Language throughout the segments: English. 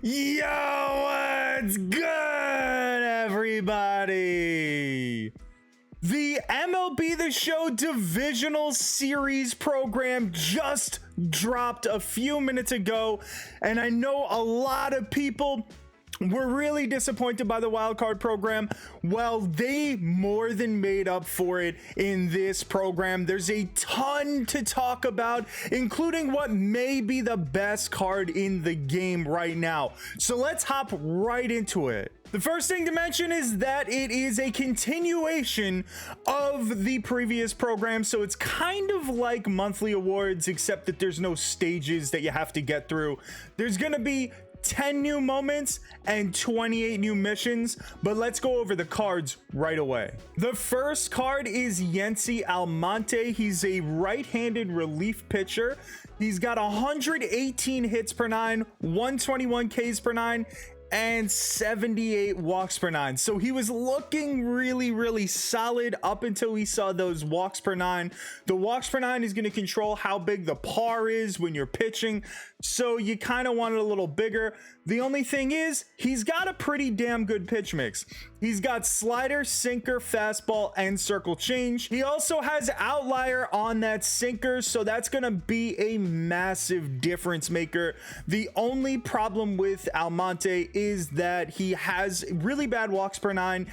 Yo, what's good, everybody? The MLB The Show Divisional Series program just dropped a few minutes ago, and I know a lot of people were really disappointed by the wildcard program. Well, they more than made up for it in this program. There's a ton to talk about, including what may be the best card in the game right now. So let's hop right into it. The first thing to mention is that it is a continuation of the previous program. So it's kind of like monthly awards, except that there's no stages that you have to get through. There's going to be 10 new moments and 28 new missions, but let's go over the cards right away. The first card is Yensi Almonte. He's a right-handed relief pitcher. He's got 118 hits per nine, 121 Ks per nine, and 78 walks per nine. So he was looking really solid up until we saw those walks per nine. The walks per nine is going to control how big the par is when you're pitching, so you kind of want it a little bigger. The only thing is, he's got a pretty damn good pitch mix. He's got slider, sinker, fastball, and circle change. He also has outlier on that sinker, so that's going to be a massive difference maker. The only problem with Almonte is that he has really bad walks per nine,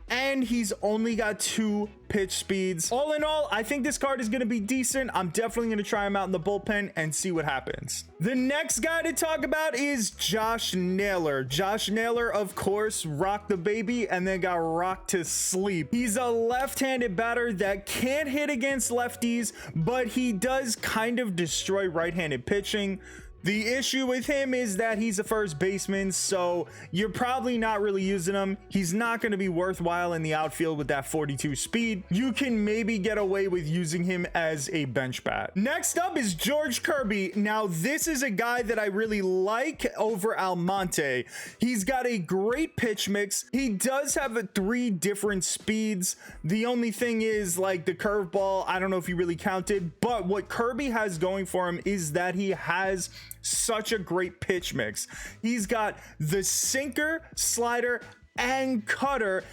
and he's only got 2 pitch speeds. All in all, I think this card is going to be decent. I'm definitely going to try him out in the bullpen and see what happens. The next guy to talk about is Josh Naylor. Josh Naylor, of course, rocked the baby and then got rocked to sleep. He's a left-handed batter that can't hit against lefties, but he does kind of destroy right-handed pitching. The issue with him is that he's a first baseman, so you're probably not really using him. He's not going to be worthwhile in the outfield with that 42 speed. You can maybe get away with using him as a bench bat. Next up is George Kirby. Now, this is a guy that I really like over Almonte. He's got a great pitch mix. He does have 3 different speeds. The only thing is, like, the curveball, I don't know if he really counted, but what Kirby has going for him is that he has such a great pitch mix. He's got the sinker, slider, and cutter,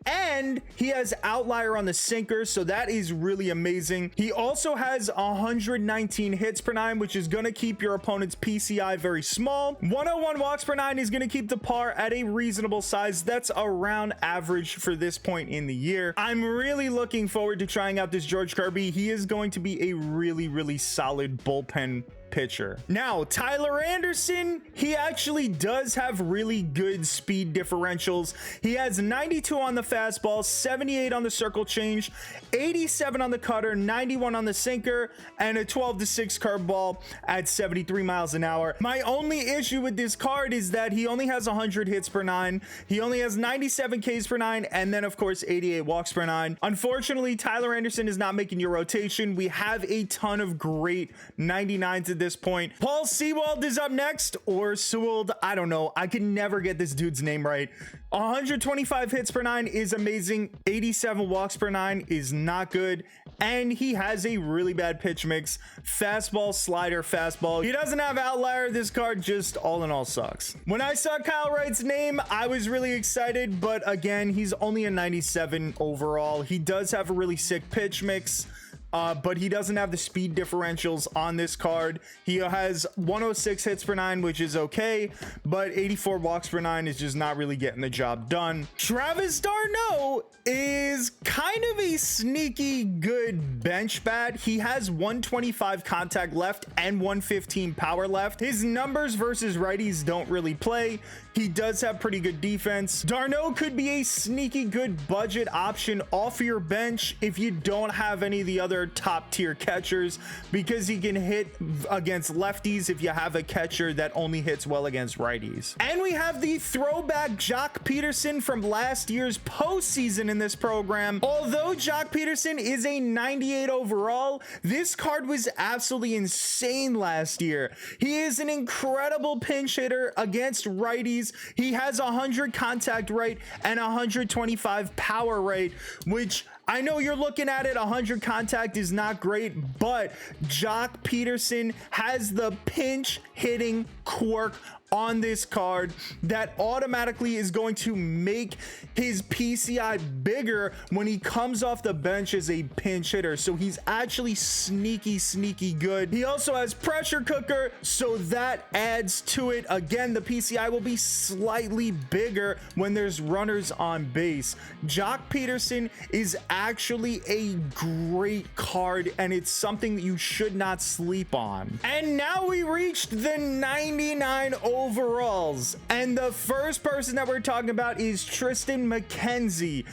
and he has outlier on the sinker, so that is really amazing. He also has 119 hits per nine, which is going to keep your opponent's PCI very small. 101 walks per nine is going to keep the par at a reasonable size. That's around average for this point in the year. I'm really looking forward to trying out this George Kirby. He is going to be a really solid bullpen pitcher. Now, Tyler Anderson, he actually does have really good speed differentials. He has 92 on the fastball, 78 on the circle change, 87 on the cutter, 91 on the sinker, and a 12-6 curveball at 73 miles an hour. My only issue with this card is that he only has 100 hits per nine. He only has 97 Ks per nine, and then of course 88 walks per nine. Unfortunately, Tyler Anderson is not making your rotation. We have a ton of great 99s at this point. Paul Sewald is up next, or Sewald, I don't know. I can never get this dude's name right. 125 hits per nine is amazing. 87 walks per nine is not good, and he has a really bad pitch mix. Fastball, slider, fastball. He doesn't have outlier. This card just all in all sucks. When I saw Kyle Wright's name, I was really excited, but again, he's only a 97 overall. He does have a really sick pitch mix, but he doesn't have the speed differentials on this card. He has 106 hits per nine, which is okay, but 84 walks per nine is just not really getting the job done. Travis Darno is kind of a sneaky good bench bat. He has 125 contact left and 115 power left. His numbers versus righties don't really play. He does have pretty good defense. Darno could be a sneaky good budget option off your bench if you don't have any of the other top tier catchers, because he can hit against lefties if you have a catcher that only hits well against righties. And we have the throwback Jock Peterson from last year's postseason in this program. Although Jock Peterson is a 98 overall, this card was absolutely insane last year. He is an incredible pinch hitter against righties. He has 100 contact rate and 125 power rate, which I know you're looking at it, 100 contact is not great, but Jock Peterson has the pinch hitting quirk on this card that automatically is going to make his PCI bigger when he comes off the bench as a pinch hitter. So he's actually sneaky good. He also has pressure cooker, so that adds to it. Again, the PCI will be slightly bigger when there's runners on base. Jock Peterson is actually a great card, and it's something that you should not sleep on. And now we reached the 99 overalls, and the first person that we're talking about is Tristan McKenzie.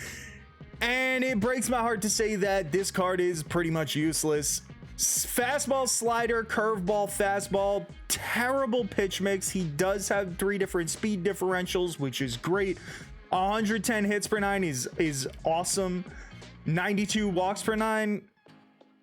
And it breaks my heart to say that this card is pretty much useless. Fastball, slider, curveball, fastball, terrible pitch mix. He does have 3 different speed differentials, which is great. 110 hits per 9 is awesome. 92 walks per 9,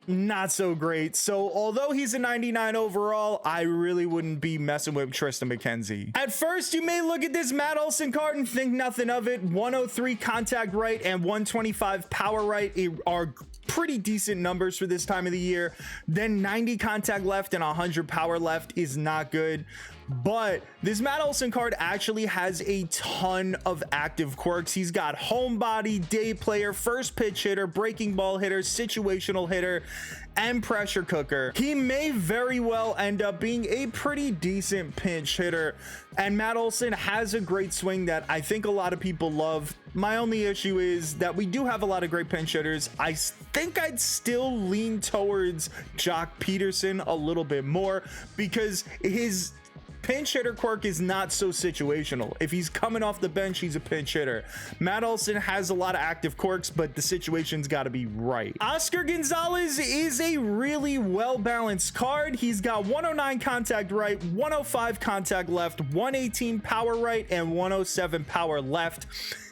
not so great. So although he's a 99 overall, I really wouldn't be messing with Tristan McKenzie. At first, you may look at this Matt Olson card and think nothing of it. 103 contact right and 125 power right are pretty decent numbers for this time of the year. Then 90 contact left and 100 power left is not good. But this Matt Olson card actually has a ton of active quirks. He's got homebody, day player, first pitch hitter, breaking ball hitter, situational hitter, and pressure cooker. He may very well end up being a pretty decent pinch hitter. And Matt Olson has a great swing that I think a lot of people love. My only issue is that we do have a lot of great pinch hitters. I think I'd still lean towards Jock Peterson a little bit more because his pinch hitter quirk is not so situational. If he's coming off the bench, he's a pinch hitter. Matt Olson has a lot of active quirks, but the situation's got to be right. Oscar Gonzalez is a really well-balanced card. He's got 109 contact right, 105 contact left, 118 power right, and 107 power left.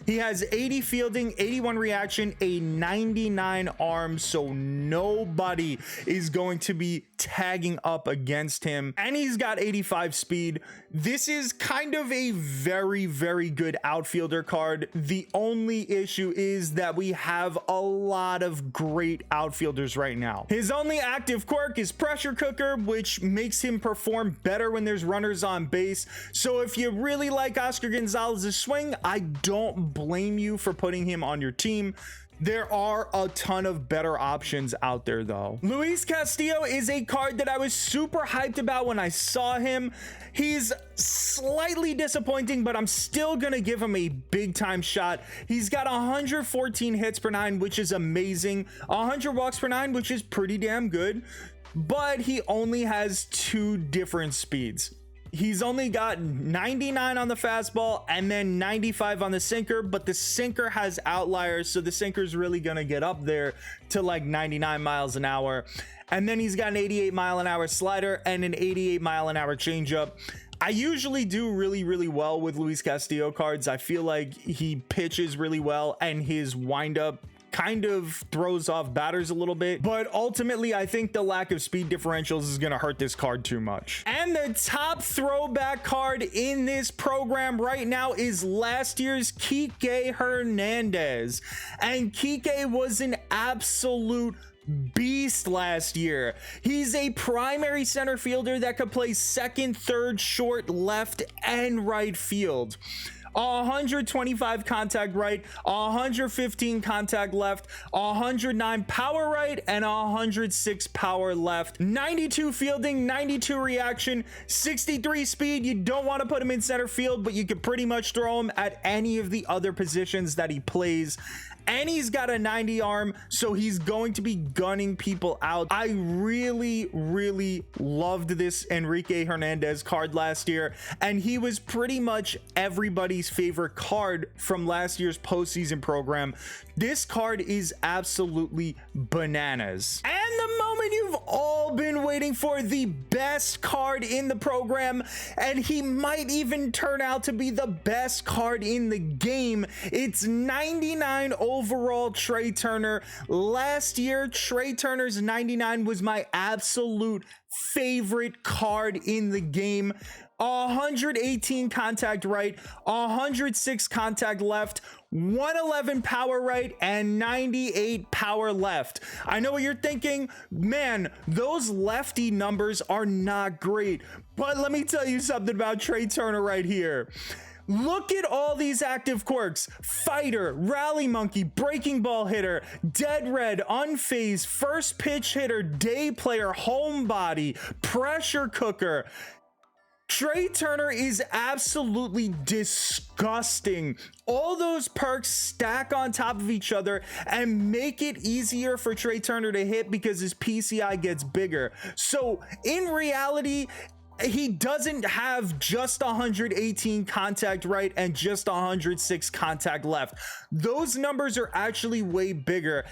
He has 80 fielding, 81 reaction, a 99 arm, so nobody is going to be tagging up against him. And he's got 85 speed. This is kind of a very good outfielder card. The only issue is that we have a lot of great outfielders right now. His only active quirk is pressure cooker, which makes him perform better when there's runners on base. So if you really like Oscar Gonzalez's swing, I don't blame you for putting him on your team. There are a ton of better options out there though. Luis Castillo is a card that I was super hyped about when I saw him. He's slightly disappointing, but I'm still gonna give him a big time shot. He's got 114 hits per 9, which is amazing. 100 walks per 9, which is pretty damn good, but he only has 2 different speeds. He's only got 99 on the fastball and then 95 on the sinker, but the sinker has outliers, so the sinker's really gonna get up there to like 99 miles an hour. And then he's got an 88 mile an hour slider and an 88 mile an hour changeup. I usually do really well with Luis Castillo cards. I feel like he pitches really well and his windup kind of throws off batters a little bit, but ultimately I think the lack of speed differentials is going to hurt this card too much. And the top throwback card in this program right now is last year's Kike Hernandez, and Kike was an absolute beast last year. He's a primary center fielder that could play second, third, short, left, and right field. 125 contact right, 115 contact left, 109 power right, and 106 power left. 92 fielding, 92 reaction, 63 speed. You don't want to put him in center field, but you could pretty much throw him at any of the other positions that he plays. And he's got a 90 arm, so he's going to be gunning people out. I really loved this Kike Hernandez card last year, and he was pretty much everybody's favorite card from last year's postseason program. This card is absolutely bananas. And the moment you've all been waiting for, the best card in the program, and he might even turn out to be the best card in the game. It's 99 overall Trey Turner. Last year, Trey Turner's 99 was my absolute favorite card in the game. 118 contact right, 106 contact left, 111 power right, and 98 power left. I know what you're thinking, man, those lefty numbers are not great, but let me tell you something about Trey Turner right here. Look at all these active quirks: fighter, rally monkey, breaking ball hitter, dead red, unfazed, first pitch hitter, day player, homebody, pressure cooker. Trey Turner is absolutely disgusting. All those perks stack on top of each other and make it easier for Trey Turner to hit because his PCI gets bigger. So in reality, he doesn't have just 118 contact right and just 106 contact left. Those numbers are actually way bigger.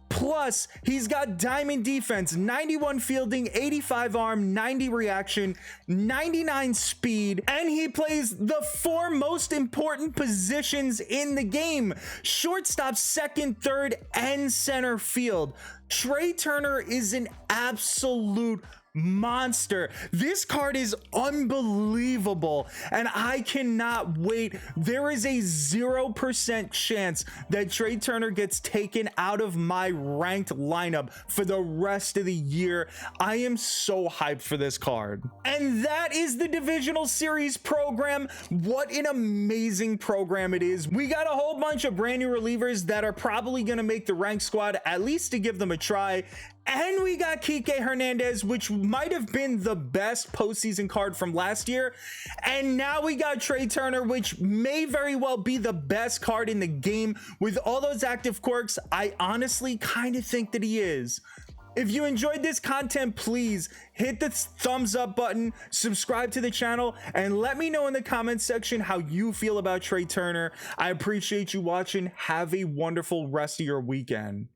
Plus, he's got diamond defense, 91 fielding, 85 arm, 90 reaction, 99 speed, and he plays the 4 most important positions in the game: shortstop, second, third, and center field. Trey Turner is an absolute monster. This card is unbelievable, and I cannot wait. There is a 0% chance that Trey Turner gets taken out of my ranked lineup for the rest of the year. I am so hyped for this card. And that is the divisional series program. What an amazing program it is. We got a whole bunch of brand new relievers that are probably going to make the ranked squad, at least to give them a try. And we got Kike Hernandez, which might have been the best postseason card from last year. And now we got Trey Turner, which may very well be the best card in the game. With all those active quirks, I honestly kind of think that he is. If you enjoyed this content, please hit the thumbs up button, subscribe to the channel, and let me know in the comments section how you feel about Trey Turner. I appreciate you watching. Have a wonderful rest of your weekend.